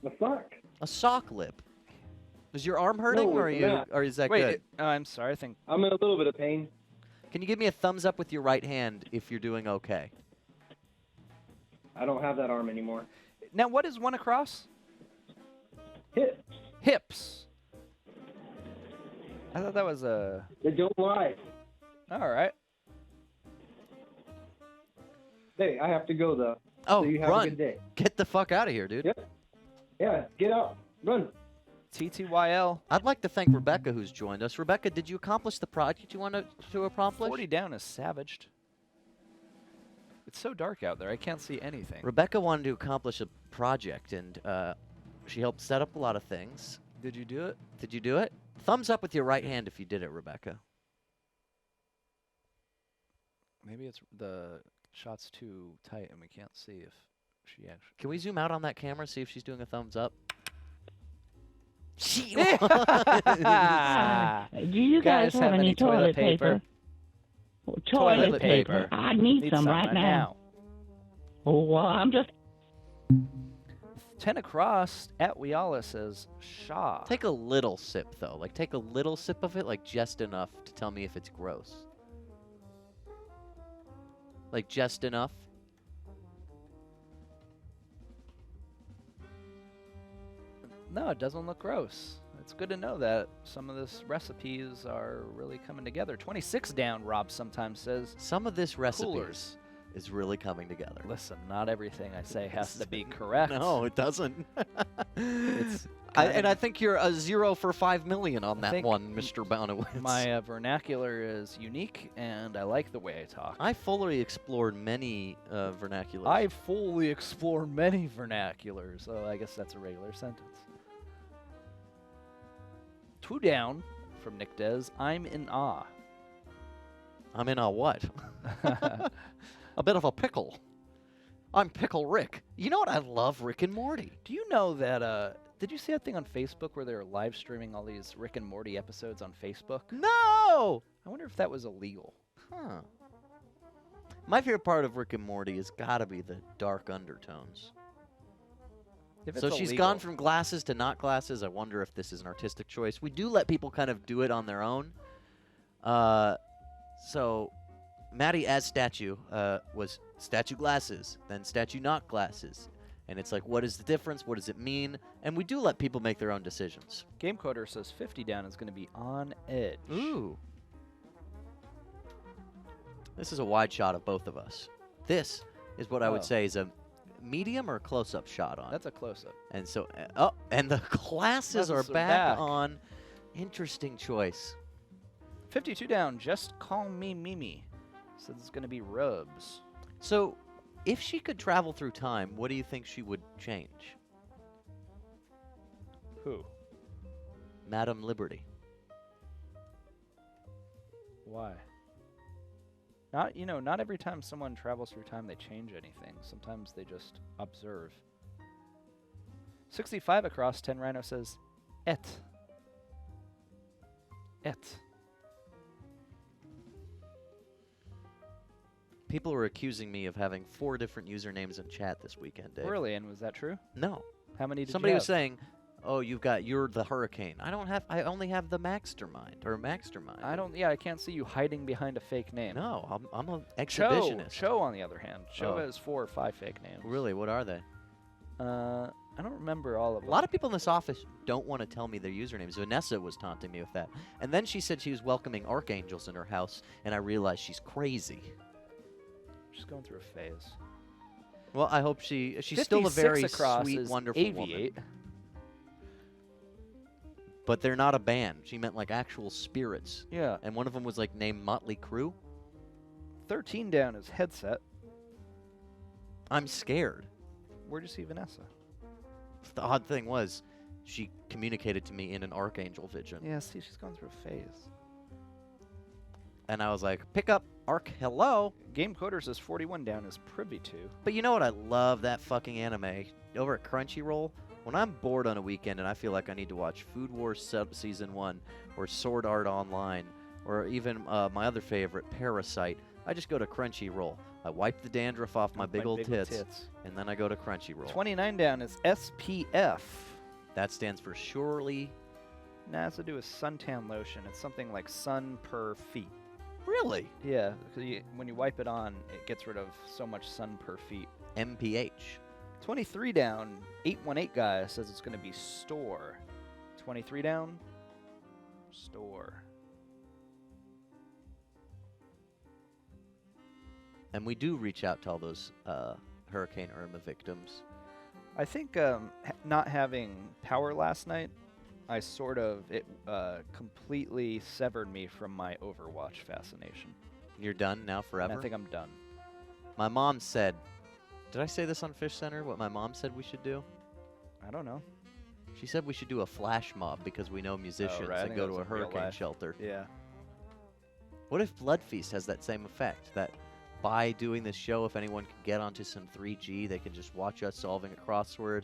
A sock? A sock lip. Is your arm hurting, No, or are it's you? not. Or is that Wait, good? I'm sorry. I think I'm in a little bit of pain. Can you give me a thumbs up with your right hand if you're doing okay? I don't have that arm anymore. now what is one across? Hips. Hips. I thought that was a... They don't lie. All right. Hey, I have to go, though. Oh, so you have run. a good day. Get the fuck out of here, dude. Yep. Yeah, get out. Run. TTYL. I'd like to thank Rebecca who's joined us. Rebecca, did you accomplish the project you wanted to accomplish? 40 down is savaged. It's so dark out there, I can't see anything. Rebecca wanted to accomplish a project, and she helped set up a lot of things. Did you do it? Did you do it? Thumbs up with your right hand if you did it, Rebecca. Maybe it's the shot's too tight and we can't see if she actually... Can we zoom out on that camera, see if she's doing a thumbs up? Do you guys have any toilet paper? Toilet paper. I need some right now. Oh, well, I'm just... 10 across at Weala says Shaw. Take a little sip, though. Like, take a little sip of it, like just enough to tell me if it's gross. Like, just enough. No, it doesn't look gross. It's good to know that some of this recipes are really coming together. 26 down, Rob sometimes says. Some of this recipe Coolers. is really coming together. Listen, not everything I say has to be correct. No, it doesn't. It's and I think you're a 0 for 5 million on that one, Mr. Bonowitz. My vernacular is unique, and I like the way I talk. I fully explored many vernaculars. I fully explore many vernaculars. So I guess that's a regular sentence. 2 down from Nick Dez. I'm in awe. I'm in a what? A bit of a pickle. I'm Pickle Rick. You know what? I love Rick and Morty. Do you know that, did you see that thing on Facebook where they were live streaming all these Rick and Morty episodes on Facebook? No! I wonder if that was illegal. Huh. My favorite part of Rick and Morty has got to be the dark undertones. So she's gone from glasses to not glasses. I wonder if this is an artistic choice. We do let people kind of do it on their own. So Maddie as statue was statue glasses, then statue not glasses. And it's like, what is the difference? What does it mean? And we do let people make their own decisions. Game Coder says 50 down is going to be on edge. Ooh. This is a wide shot of both of us. This is what I would say is a medium or close-up shot on. That's a close-up. And so, and the glasses are back on. Interesting choice. 52 down, just call me Mimi. So it's going to be Rubs. So, if she could travel through time, what do you think she would change? Who? Madame Liberty. Why? Not every time someone travels through time they change anything. Sometimes they just observe. 65 across, 10 Rhino says, Et. People were accusing me of having 4 different usernames in chat this weekend, Dave. Really? And was that true? No. How many did Somebody you have? was saying, oh, you're the Hurricane. I only have the Maxtermind, or Maxtermind. I can't see you hiding behind a fake name. No, I'm an exhibitionist. Cho, on the other hand. Cho has 4 or 5 fake names. Really? What are they? I don't remember all of them. A lot of people in this office don't want to tell me their usernames. Vanessa was taunting me with that. And then she said she was welcoming archangels in her house, and I realized she's crazy. She's going through a phase. Well, I hope she's still a very sweet, wonderful Aviate. woman. But they're not a band. She meant like actual spirits. Yeah. And one of them was like named Motley Crue. 13 down is Headset. I'm scared. Where'd you see Vanessa? The odd thing was, she communicated to me in an archangel vision. Yeah, see, she's going through a phase. And I was like, pick up Arc, hello. Game Coder says 41 down is privy to. But you know what? I love that fucking anime. Over at Crunchyroll, when I'm bored on a weekend and I feel like I need to watch Food Wars Season 1 or Sword Art Online or even my other favorite, Parasite, I just go to Crunchyroll. I wipe the dandruff off my big old tits, and then I go to Crunchyroll. 29 down is SPF. That stands for Surely. Nah, it has to do with suntan lotion. It's something like sun per feet. Really? Yeah, because when you wipe it on, it gets rid of so much sun per feet. MPH. 23 down, 818 guy says it's going to be Store. 23 down, Store. And we do reach out to all those Hurricane Irma victims. I think not having power last night, it completely severed me from my Overwatch fascination. You're done now forever? And I think I'm done. My mom said, did I say this on Fish Center, what my mom said we should do? I don't know. She said we should do a flash mob because we know musicians right. and go to a hurricane shelter. Yeah. What if Bloodfeast has that same effect? That by doing this show, if anyone can get onto some 3G, they can just watch us solving a crossword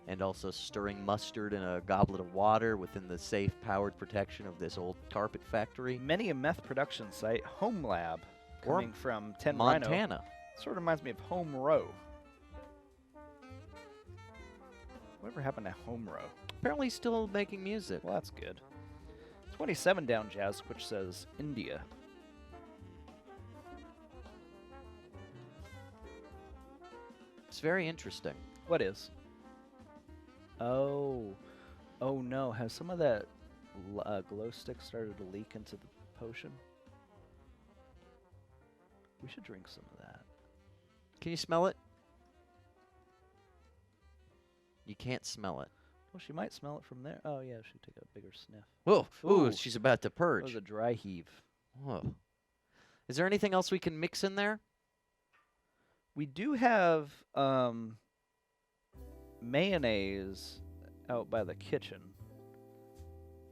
and also stirring mustard in a goblet of water within the safe, powered protection of this old carpet factory. Many a meth production site, Home Lab, Or coming from 10 Montana. Rhino. Sort of reminds me of Home Row. Whatever happened to Home Row? Apparently he's still making music. Well, that's good. 27 down, Jazz, which says India. It's very interesting. What is? Oh. Oh no, has some of that glow stick started to leak into the potion? We should drink some of that. Can you smell it? You can't smell it. Well, she might smell it from there. Oh yeah, she take a bigger sniff. Whoa! Ooh, Ooh. she's about to That purge. was a dry heave. Whoa. Is there anything else we can mix in there? We do have mayonnaise out by the kitchen.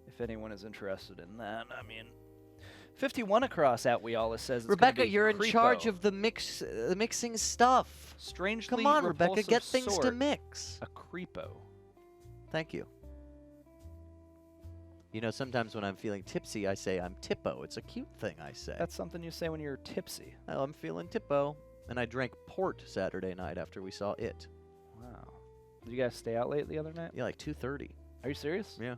If anyone is interested in that, I mean, 51 across at Weala says it's Rebecca, gonna be you're in creepo. charge of the mixing stuff. Strangely Come on, Rebecca, repulsive get things to sort, mix. A creepo. Thank you. You know, sometimes when I'm feeling tipsy, I say I'm tippo. It's a cute thing I say. That's something you say when you're tipsy. Oh, I'm feeling tippo. And I drank port Saturday night after we saw it. Wow. Did you guys stay out late the other night? Yeah, like 2:30. Are you serious? Yeah.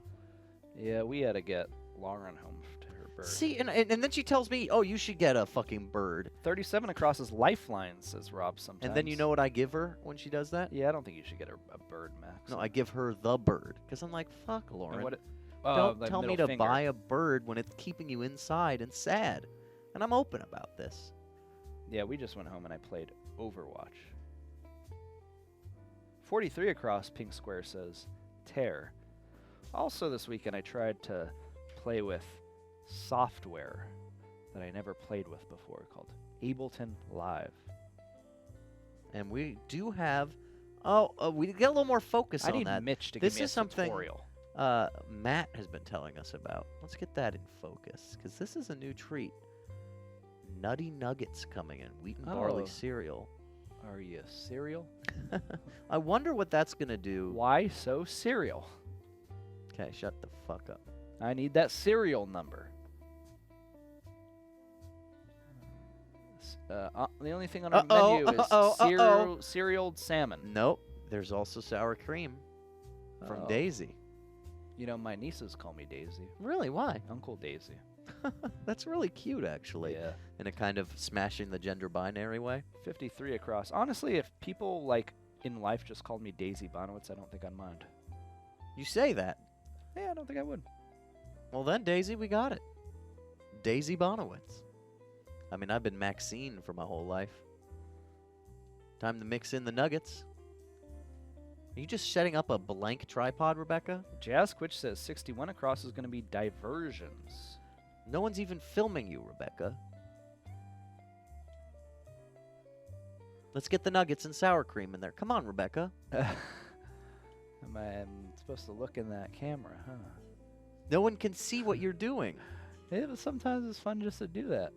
Yeah, we had to get Lauren home to her bird. See, and then she tells me, oh, you should get a fucking bird. 37 across is lifeline, says Rob sometimes. And then you know what I give her when she does that? Yeah, I don't think you should get her a bird, Max. No, I give her the bird. Because I'm like, fuck, Lauren. What Don't the tell me middle to finger. buy a bird when it's keeping you inside and sad. And I'm open about this. Yeah, we just went home and I played Overwatch. 43 across, Pink Square says, Tear. Also this weekend I tried to play with software that I never played with before called Ableton Live. And we do have... we get a little more focus I on need that. Mitch to This give me is a something tutorial. Matt has been telling us about. Let's get that in focus, because this is a new treat. Nutty Nuggets coming in, wheat and barley Oh. cereal. Are you cereal? I wonder what that's going to do. Why so cereal? Okay, shut the fuck up. I need that serial number. The only thing on our menu is cerealed salmon. Nope. There's also sour cream from Oh. Daisy. You know, my nieces call me Daisy. Really? Why? Uncle Daisy. That's really cute, actually. Yeah. In a kind of smashing the gender binary way. 53 across. Honestly, if people like in life just called me Daisy Bonowitz, I don't think I'd mind. You say that. Yeah, I don't think I would. Well then, Daisy, we got it. Daisy Bonowitz. I mean, I've been Maxine for my whole life. Time to mix in the nuggets. Are you just setting up a blank tripod, Rebecca? Jazz Quitch says 61 across is going to be diversions. No one's even filming you, Rebecca. Let's get the nuggets and sour cream in there. Come on, Rebecca. I'm supposed to look in that camera, huh? No one can see what you're doing. Yeah, but sometimes it's fun just to do that.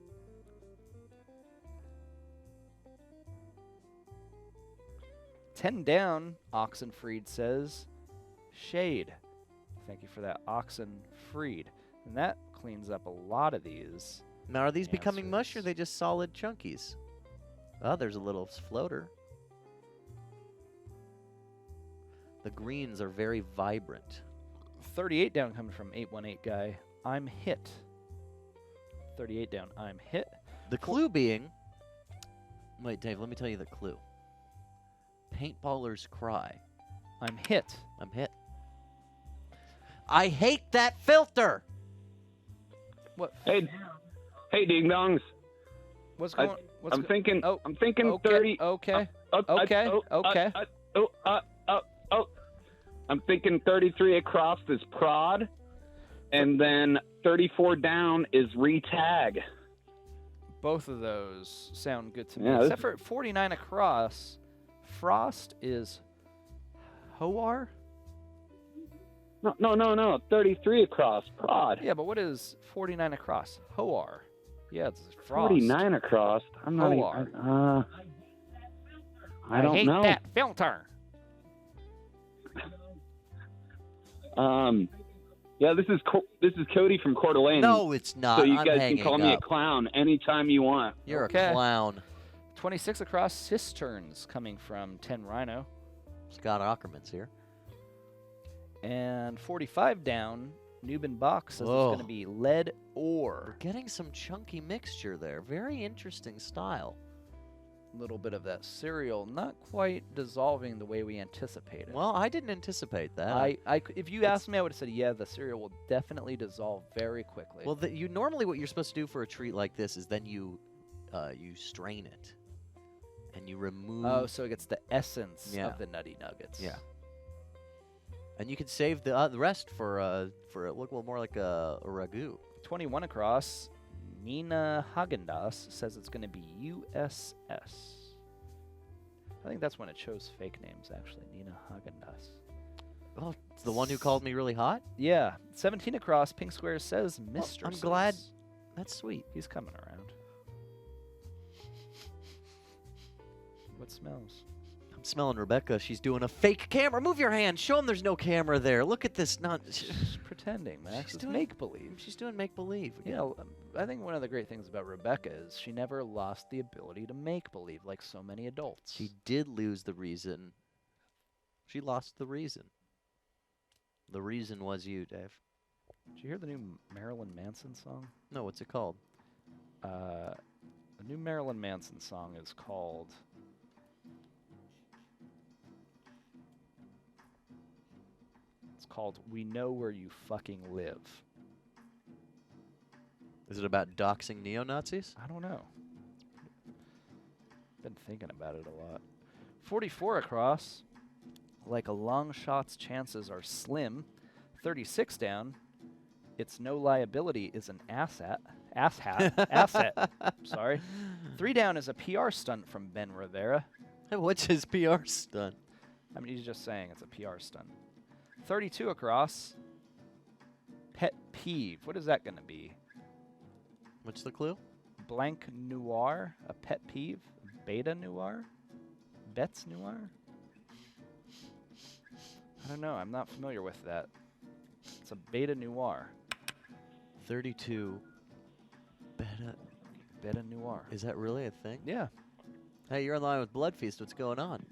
Ten down, Oxenfried says. Shade. Thank you for that, Oxenfried. And that cleans up a lot of these. Now, are these becoming mush or are answers. they just solid chunkies? Oh, there's a little floater. The greens are very vibrant. 38 down coming from 818 guy. I'm hit. 38 down. I'm hit. The clue being... Wait, Dave, let me tell you the clue. Paintballers cry. I'm hit. I'm hit. I hate that filter! What? Hey, ding dongs. What's going? I'm thinking. Oh, I'm thinking okay, 30. Okay. I'm thinking 33 across is prod, and then 34 down is retag. Both of those sound good to me. Yeah, Except for 49 across, Frost is Hoar? No. 33 across, prod. Yeah, but what is 49 across? Hoar. Yeah, it's Frost. 49 across. I'm not Hoar. even. I don't hate know. that filter. Yeah, this is Cody from Coeur d'Alene. No, it's not. So you I'm guys can hanging call me a up. clown anytime you want. You're Okay. a clown. 26 across, Cisterns coming from 10 Rhino. Scott Ackerman's here. And 45 down, Newbin Box says Whoa. it's going to be lead ore. We're getting some chunky mixture there. Very interesting style. A little bit of that cereal, not quite dissolving the way we anticipated. Well, I didn't anticipate that. If you asked me, I would have said, yeah, the cereal will definitely dissolve very quickly. Well, normally what you're supposed to do for a treat like this is then you strain it and you remove. Oh, so it gets the essence Yeah. of the Nutty Nuggets. Yeah. And you can save the rest for it look a little more like a ragu. 21 across, Nina Hagendas says it's going to be USS. I think that's when it chose fake names, actually. Nina Hagendas. Oh, it's the one who called me really hot? Yeah. 17 across, Pink Square says Well, Mr. I'm glad. That's sweet. He's coming around. What smells? I'm smelling Rebecca. She's doing a fake camera. Move your hand. Show them there's no camera there. Look at this. She's pretending, Max. She's It's doing make-believe. She's doing make-believe. You know, I think one of the great things about Rebecca is she never lost the ability to make-believe like so many adults. She did lose the reason. She lost the reason. The reason was you, Dave. Did you hear the new Marilyn Manson song? No, what's it called? The new Marilyn Manson song is called... It's called We Know Where You Fucking Live. Is it about doxing neo-Nazis? I don't know. Been thinking about it a lot. 44 across. Like a long shot's chances are slim. 36 down. It's no liability is an asset. Asset. Sorry. 3 down is a PR stunt from Ben Rivera. What's his PR stunt? I mean, he's just saying it's a PR stunt. 32 across. Pet peeve. What is that going to be? What's the clue? Blank noir. A pet peeve. Beta noir. Betts noir. I don't know. I'm not familiar with that. It's a beta noir. 32. Beta noir. Is that really a thing? Yeah. Hey, you're in line with Bloodfeast. What's going on?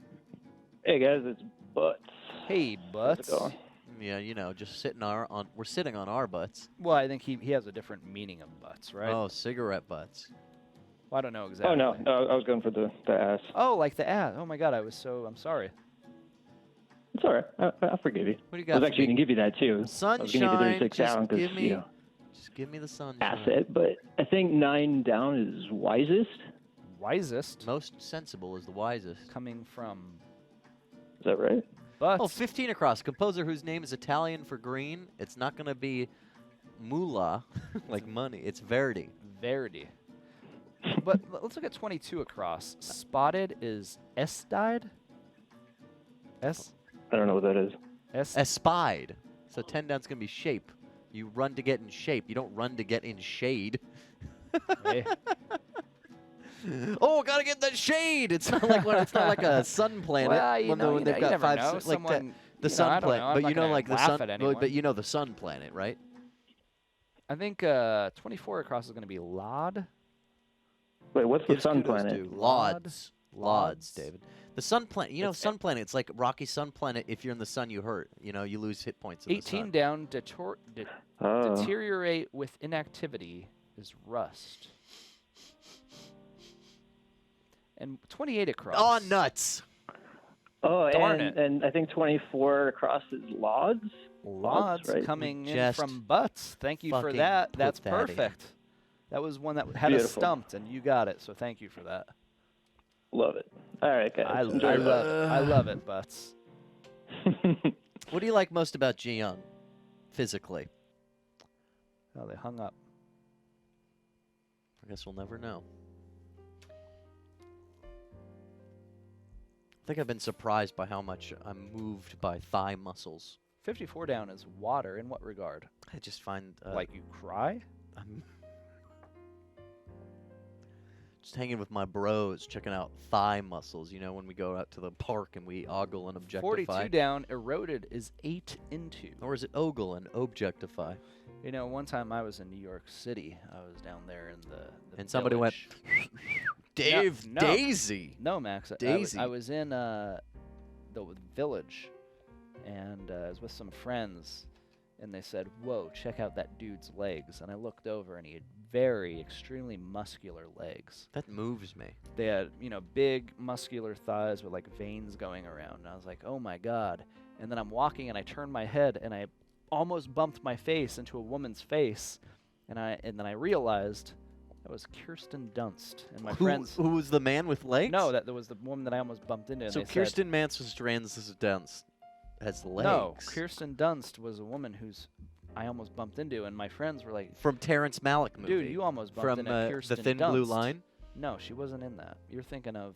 Hey guys, it's Butts. Hey, Butts. How's it going? Yeah, you know, just sitting we're sitting on our butts. Well, I think he has a different meaning of butts, right? Oh, cigarette butts. Well, I don't know exactly. Oh no, I was going for the ass. Oh, like the ass. Oh my God, I'm sorry. It's all right. I'll forgive you. What do you I got? was actually going to give you that too. I was going to give you Sunshine. 36 Just down because, give me the sunshine. asset, but I think 9 down is wisest. Wisest. Most sensible is the wisest. Coming from. Is that right? Butts. Oh, 15 across. Composer whose name is Italian for green. It's not going to be moolah, like money. It's Verdi. Verdi. But let's look at 22 across. Spotted is S-died? S? I don't know what that is. Espied. So 10 down's going to be shape. You run to get in shape. You don't run to get in shade. Hey. Oh, gotta get that shade. It's not like it's not like a sun planet. Well, when they've got never five know. like Someone, the sun I don't planet. know. I'm But not you know, gonna like the laugh sun. at anyone. But you know the sun planet, right? I think 24 across is going to be Lod. Wait, what's the Gives sun kudos planet? to Lods, David. The sun planet. You know, sun planet. It's like rocky sun planet. If you're in the sun, you hurt. You know, you lose hit points. In 18 the sun. down, deteriorate with inactivity is rust. And 28 across. Oh, nuts. Oh, Darn and I think 24 across is Lods. Lods right? coming in Just from Butts. Thank you for fucking that. put That's that in. perfect. That was one that had us Beautiful. stumped, and you got it. So thank you for that. Love it. All right, guys. I Enjoy your love it, Butts. What do you like most about Ji-young, physically? Oh, they hung up. I guess we'll never know. I think I've been surprised by how much I'm moved by thigh muscles. 54 down is water. In what regard? I just find... Like you cry? I'm just hanging with my bros, checking out thigh muscles, you know, when we go out to the park and we ogle and objectify. 42 down, eroded is 8 into. Or is it ogle and objectify? You know, one time I was in New York City. I was down there in the And somebody went, Dave, no. Daisy. No, Max. Daisy. I was in the village, and I was with some friends, and they said, "Whoa, check out that dude's legs." And I looked over, and he had extremely muscular legs. That moves me. They had, big muscular thighs with like veins going around. And I was like, "Oh my God!" And then I'm walking, and I turned my head, and I almost bumped my face into a woman's face, and then I realized that was Kirsten Dunst and my friends. Who was the man with legs? No, that was the woman that I almost bumped into. And So they said, Kirsten Dunst has legs. no, Kirsten Dunst was a woman who's I almost bumped into, and my friends were like, From Terrence Malick movie. "Dude, you almost bumped From into Kirsten The Thin Dunst." Blue Line? No, she wasn't in that. You're thinking of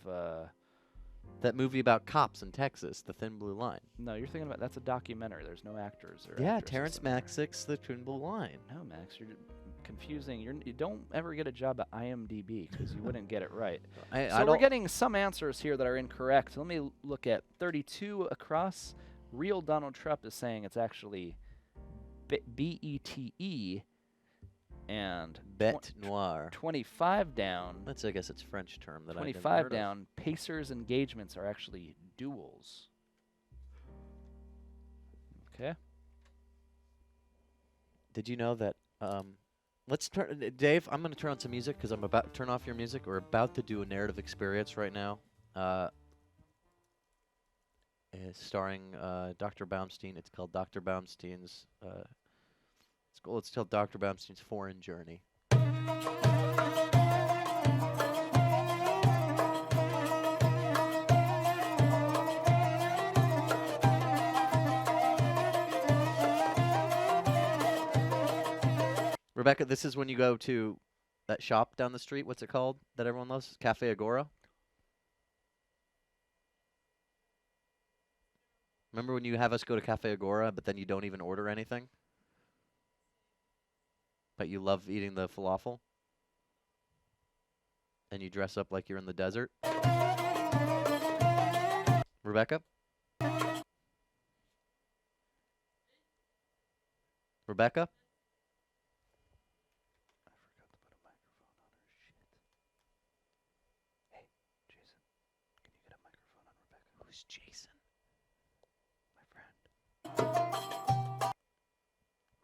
That movie about cops in Texas, The Thin Blue Line. no, you're thinking about that's a documentary. There's no actors or Yeah, actresses Terrence in there. Malick's The Thin Blue Line. No, Max, you're confusing. You don't ever get a job at IMDb because you wouldn't get it right. I So we're don't- getting some answers here that are incorrect. Let me look at 32 across. Real Donald Trump is saying it's actually B-E-T-E, and Bête noire. 25 down. I guess it's a French term that I've never 25 heard down. Pacers engagements are actually duels. Okay. Did you know that? Let's turn, Dave. I'm going to turn on some music because I'm about to turn off your music. We're about to do a narrative experience right now, starring Dr. Baumstein. It's called Dr. Baumstein's. It's called Dr. Baumstein's Foreign Journey. Rebecca, this is when you go to that shop down the street. What's it called that everyone loves? Cafe Agora? Remember when you have us go to Cafe Agora, but then you don't even order anything? But you love eating the falafel? And you dress up like you're in the desert? Rebecca? Rebecca? Who's Jason? My friend.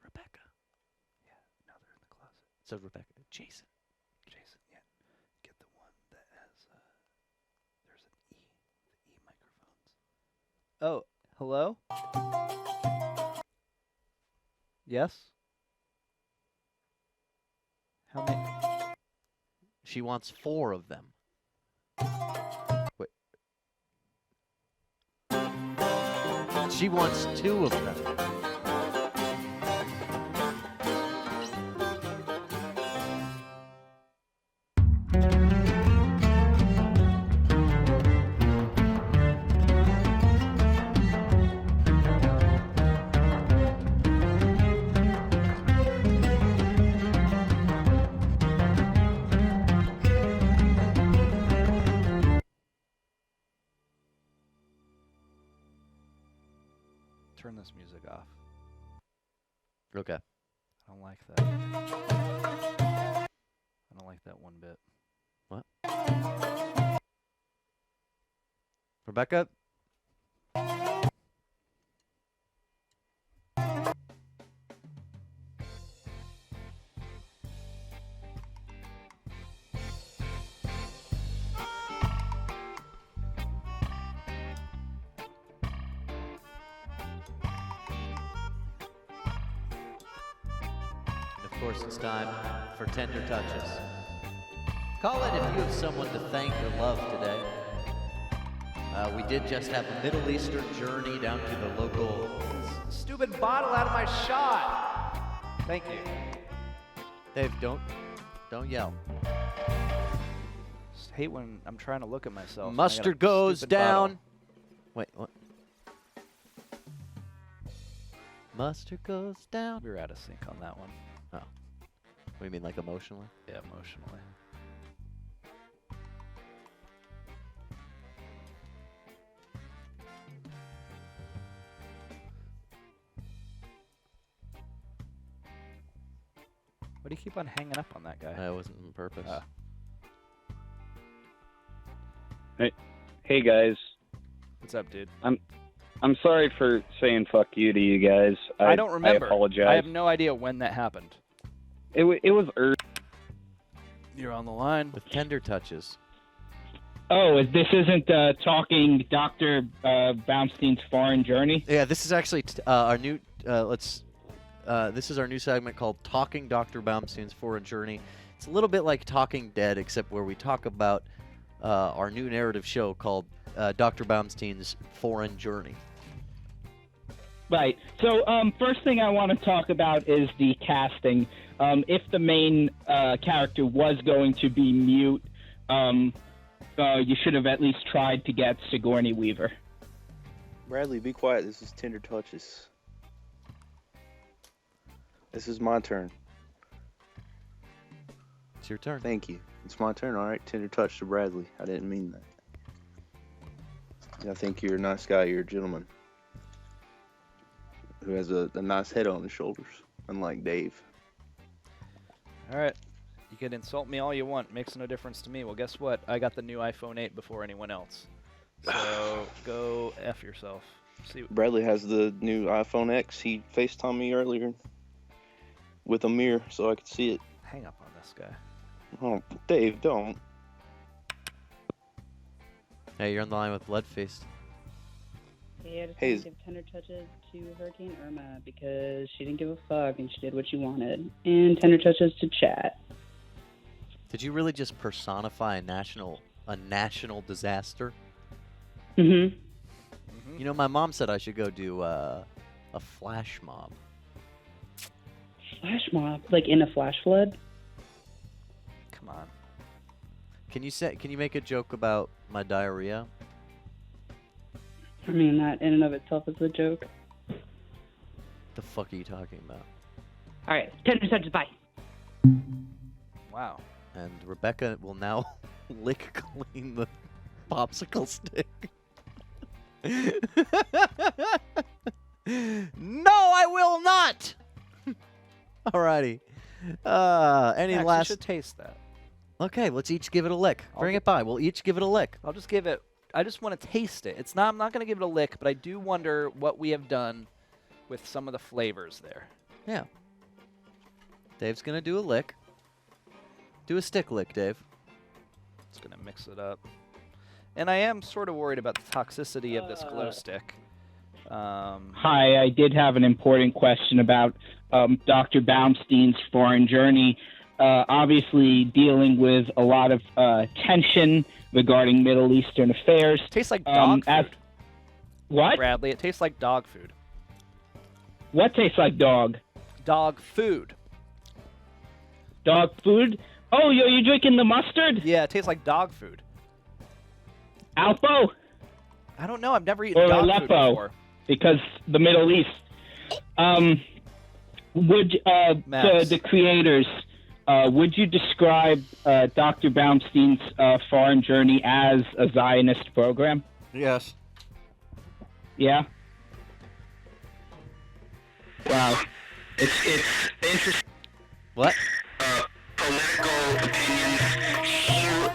Rebecca. Yeah, now they're in the closet. So Rebecca. Jason. Jason, yeah. Get the one that has, there's an E, the E microphones. Oh, hello? Yes? How many? She wants 4 of them. Wait. She wants 2 of them. Turn this music off. Okay. I don't like that. I don't like that one bit. What? Rebecca? course, it's time for Tender Touches. Call in if you have someone to thank or love today. We did just have a Middle Eastern journey down to the local... Stupid bottle out of my shot! Thank you. Dave, don't yell. Just hate when I'm trying to look at myself. and I got a Mustard goes stupid down. bottle. Wait, what? Mustard goes down. We were out of sync on that one. Oh. What do you mean, like emotionally? Yeah, emotionally. Why do you keep on hanging up on that guy? That wasn't on purpose. Hey guys, What's up, dude? I'm sorry for saying fuck you to you guys. I don't remember. I apologize. I have no idea when that happened. It was You're on the line. With Tender Touches. Oh, this isn't talking Dr. Baumstein's foreign journey? Yeah, this is actually our new. This is our new segment called Talking Dr. Baumstein's Foreign Journey. It's a little bit like Talking Dead, except where we talk about our new narrative show called Dr. Baumstein's Foreign Journey. Right. So, first thing I want to talk about is the casting. If the main character was going to be mute, you should have at least tried to get Sigourney Weaver. Bradley, be quiet. This is Tender Touches. This is my turn. It's your turn. Thank you. It's my turn, all right? Tender touch to Bradley. I didn't mean that. I think you're a nice guy. You're a gentleman who has a nice head on his shoulders, unlike Dave. All right. You can insult me all you want. Makes no difference to me. Well, guess what? I got the new iPhone 8 before anyone else. So go F yourself. See. Bradley has the new iPhone X. He FaceTimed me earlier with a mirror so I could see it. Hang up on this guy. Oh, Dave, don't. Hey, you're on the line with Bloodfeast. Hey, I just Hey, want to give tender touches to Hurricane Irma because she didn't give a fuck and she did what she wanted. And tender touches to Chat. Did you really just personify a national disaster? Mm-hmm. You know, my mom said I should go do a flash mob. Flash mob? Like in a flash flood? Come on. Can you make a joke about my diarrhea? I mean, that in and of itself is a joke. The fuck are you talking about? All right, tender touches, bye. Wow. And Rebecca will now lick clean the popsicle stick. No, I will not! Alrighty. Any Max, last... you should taste that. Okay, let's each give it a lick. Bring it by. We'll each give it a lick. I'll just give it... I just want to taste it. I'm not going to give it a lick, but I do wonder what we have done with some of the flavors there. Yeah. Dave's going to do a lick. Do a stick lick, Dave. Just going to mix it up. And I am sort of worried about the toxicity of this glow stick. Hi, I did have an important question about Dr. Baumstein's foreign journey. Obviously dealing with a lot of tension regarding Middle Eastern affairs. Tastes like dog food. What? Bradley, it tastes like dog food. What tastes like dog? Dog food. Dog food? Oh, you drinking the mustard? Yeah, it tastes like dog food. Alpo? I don't know. I've never eaten Or dog Aleppo, food before. because the Middle East. Would the creators, would you describe Dr. Baumstein's foreign journey as a Zionist program? Yes. Yeah. Wow. It's interesting. What? Political opinions here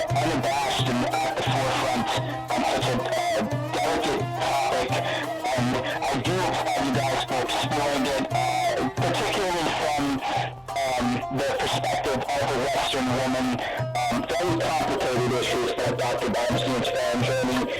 unabashed and at the forefront on such a delicate topic. I do applaud you guys for exploring it, particularly from the perspective of a Western woman. Very complicated issues that Dr. Baumstein's foreign journey